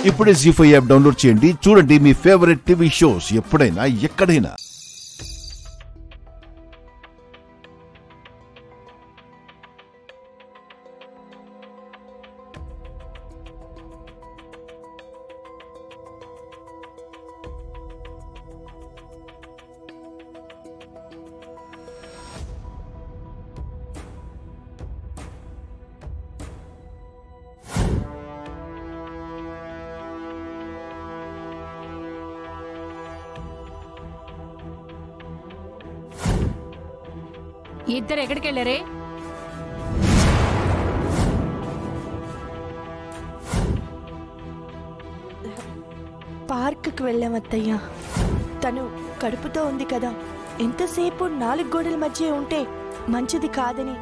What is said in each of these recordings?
ఇప్పుడే జీ5 app download చేయండి. చూడండి మీ ఫేవరెట్ టీవీ షోస్ ఎప్పుడైనా ఎక్కడైనా. ఇద్దరు ఎక్కడికి వెళ్ళారే? పార్కుకి వెళ్ళామత్తయ్య. తను కడుపుతో ఉంది కదా, ఎంతసేపు 4 గోడల మధ్య ఉంటే మంచిది కాదని,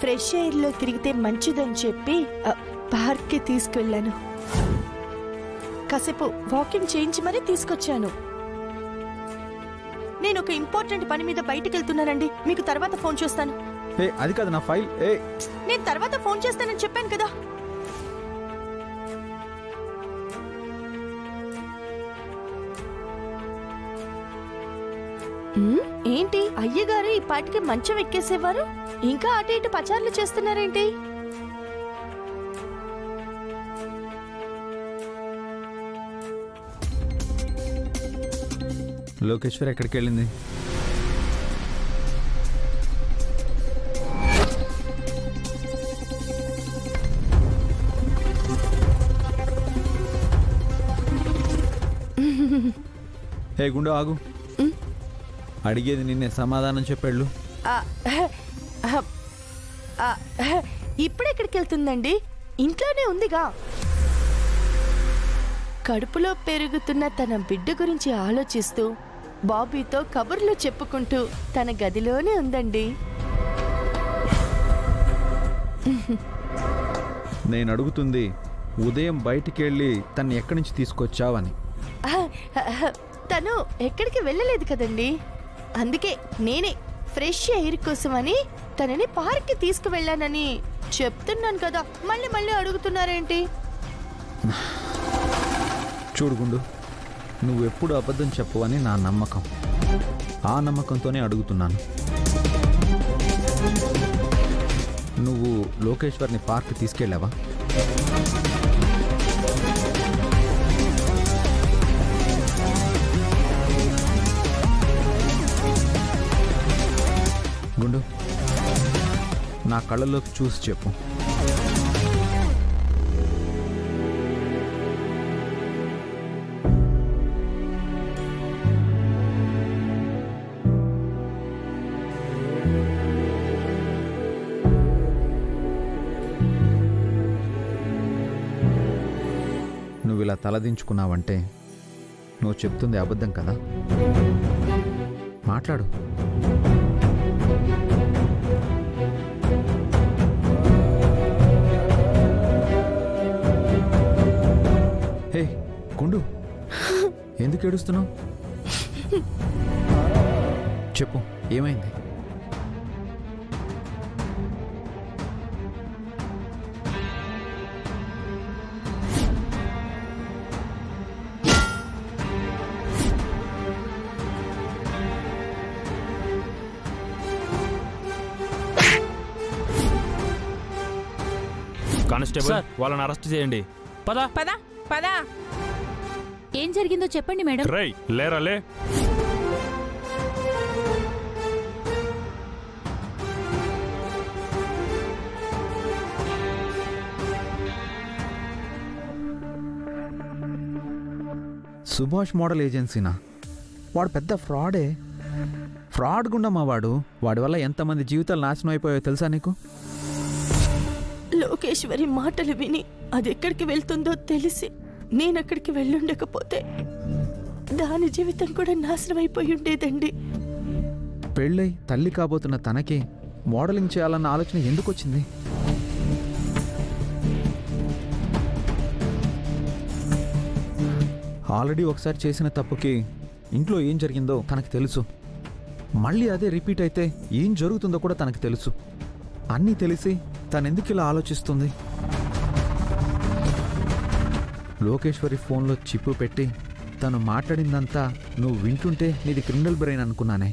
ఫ్రెష్ ఎయిర్లో తిరిగితే మంచిదని చెప్పి పార్క్కి తీసుకువెళ్ళాను. కాసేపు వాకింగ్ చేయించి మరీ తీసుకొచ్చాను. నేను ఒక ఇంపార్టెంట్ పని మీద బయటికి వెళ్తున్నానండి. మీకు తర్వాత ఫోన్ చేస్తాను. అది కాదు నా ఫైల్. నేను తర్వాత ఫోన్ చేస్తానని చెప్పాను కదా. ఏంటి అయ్యగారు ఈ పాటికి మంచం ఎక్కేసేవారు, ఇంకా అటు ఇటు పచార్లు చేస్తున్నారేంటి? లోకేశ్వర్ ఎక్కడికి వెళ్ళింది? హే గుండు ఆగు, అడిగేది నిన్నే, సమాధానం చెప్పాడు. ఇప్పుడెక్కడికి వెళ్తుందండి? ఇంట్లోనే ఉందిగా. కడుపులో పెరుగుతున్న తన బిడ్డ గురించి ఆలోచిస్తూ బాబీతో కబుర్లు చెప్పుకుంటూ తన గదిలోనే ఉందండి. నేను అడుగుతుంది ఉదయం బయటికి వెళ్ళి తను ఎక్కడి నుంచి తీసుకొచ్చావని. తను ఎక్కడికి వెళ్ళలేదు కదండి, అందుకే నేనే ఫ్రెష్ ఎయిర్ కోసమని తనని పార్క్కి తీసుకువెళ్ళానని చెప్తున్నాను కదా. మళ్ళీ మళ్ళీ అడుగుతున్నారేంటి? చూడుగుండు, నువ్వెప్పుడు అబద్ధం చెప్పవని నా నమ్మకం. ఆ నమ్మకంతోనే అడుగుతున్నాను. నువ్వు లోకేశ్వర్ని పార్క్ తీసుకెళ్ళావా? గుండు, నా కళ్ళలోకి చూసి చెప్పు. నువ్వు ఇలా తలదించుకున్నావంటే నువ్వు చెప్తుంది అబద్ధం కదా. మాట్లాడు. హే గుండు, ఎందుకు ఏడుస్తున్నావు? చెప్పు, ఏమైంది? కానిస్టేబుల్, వాళ్ళని అరెస్ట్ చేయండి. పద పద పద. ఏం జరిగిందో చెప్పండి మేడం. రై లేరాలే. సుభాష్ మోడల్ ఏజెన్సీనా? వాడు పెద్ద ఫ్రాడే. ఫ్రాడ్ గుండా మా వాడి వల్ల ఎంతమంది జీవితాలు నాశనం అయిపోయాయో తెలుసా నీకు? లోకేశ్వరి మాటలు విని అది ఎక్కడికి వెళ్తుందో తెలిసి నేనక్కడికి వెళ్ళుండకపోతే దాని జీవితం కూడా నాశనం అయిపోయి ఉండేదండి. పెళ్ళై తల్లి కాబోతున్న తనకి మోడలింగ్ చేయాలన్న ఆలోచన ఎందుకు వచ్చింది? ఆల్రెడీ ఒకసారి చేసిన తప్పుకి ఇంట్లో ఏం జరిగిందో తనకు తెలుసు. మళ్ళీ అదే రిపీట్ అయితే ఏం జరుగుతుందో కూడా తనకు తెలుసు. అన్నీ తెలిసి తనెందుకు ఇలా ఆలోచిస్తుంది? లోకేశ్వరి ఫోన్లో చిప్పు పెట్టి తను మాట్లాడిందంతా నువ్వు వింటుంటే నీది క్రిమినల్ బ్రెయిన్ అనుకున్నానే.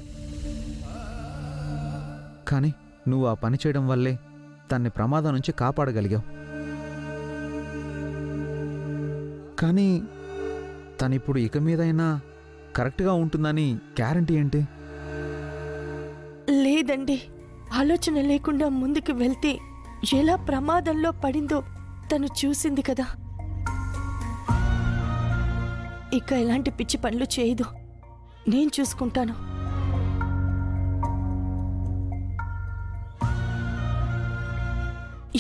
కానీ నువ్వు ఆ పని చేయడం వల్లే తన్ని ప్రమాదం నుంచి కాపాడగలిగావు. కానీ తనిప్పుడు ఇక మీదైనా కరెక్ట్గా ఉంటుందని గ్యారంటీ ఏంటి? లేదండి, ఆలోచన లేకుండా ముందుకు వెళ్తే ఎలా ప్రమాదంలో పడిందో తను చూసింది కదా. ఇక ఎలాంటి పిచ్చి పనులు చేయదు, నేను చూసుకుంటాను.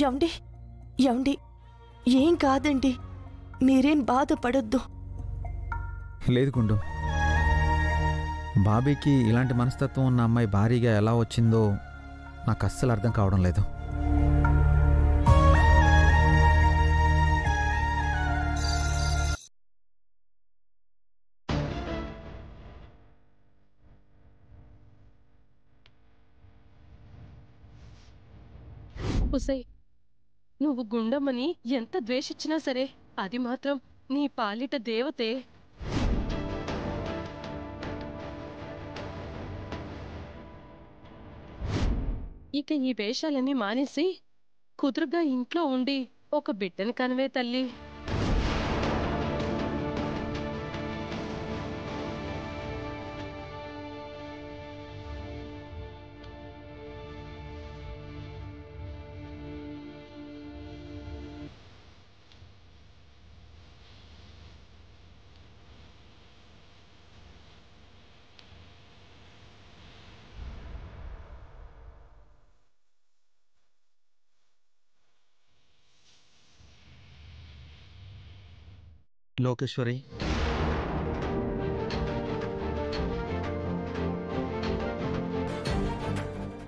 ఏమండి ఏమండి, ఏం కాదండి, మీరేం బాధపడొద్దు. లేదు గుండు, బాబీకి ఇలాంటి మనస్తత్వం ఉన్న అమ్మాయి భారీగా ఎలా వచ్చిందో నాకు అస్సలు అర్థం కావడం లేదు. ఉసై, నువ్వు గుండమ్మని ఎంత ద్వేషించినా సరే అది మాత్రం నీ పాలిట దేవతే. ఇక ఈ వేషాలన్నీ మానేసి కుదురుగా ఇంట్లో ఉండి ఒక బిడ్డని కనవే తల్లి. లోకేశ్వరి,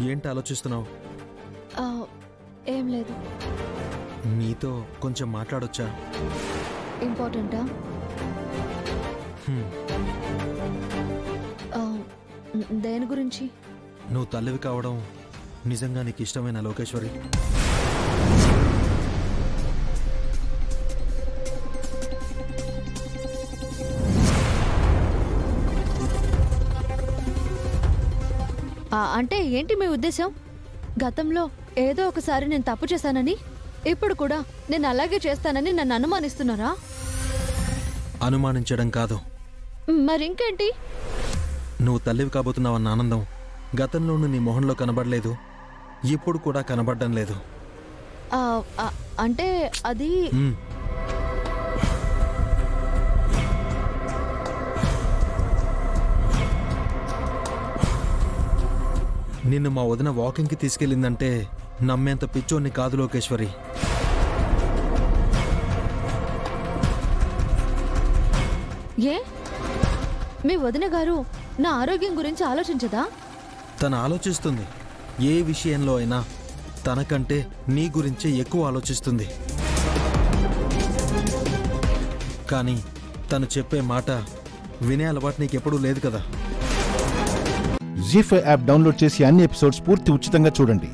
ఏంటి ఆలోచిస్తున్నావు? ఏం లేదు. నీతో కొంచెం మాట్లాడొచ్చా? ఇంపార్టెంటా? దేని గురించి? నువ్వు తల్లివి కావడం నిజంగా నీకు ఇష్టమైన లోకేశ్వరి? అంటే ఏంటి మీ ఉద్దేశం? గతంలో ఏదో ఒకసారి నేను తప్పు చేశానని, ఇప్పుడు కూడా నేను అలాగే చేస్తానని నన్ను అనుమానిస్తున్నారా? అనుమానించడం కాదు, మరింకేంటి? నువ్వు తల్లివి కాబోతున్నావన్న ఆనందం గతంలోనూ నీ మొహంలో కనబడలేదు, ఇప్పుడు కూడా కనబడడం లేదు. అంటే అది నిన్ను మా వదిన వాకింగ్కి తీసుకెళ్ళిందంటే నమ్మేంత పిచ్చోన్ని కాదు లోకేశ్వరి. ఏ మీ వదిన గారు నా ఆరోగ్యం గురించి ఆలోచించదా? తను ఆలోచిస్తుంది. ఏ విషయంలో అయినా తనకంటే నీ గురించే ఎక్కువ ఆలోచిస్తుంది. కానీ తను చెప్పే మాట వినే అలవాటు నీకెప్పుడూ లేదు కదా. జీ5 యాప్ డౌన్లోడ్ చేసి అన్ని ఎపిసోడ్స్ పూర్తి ఉచితంగా చూడండి.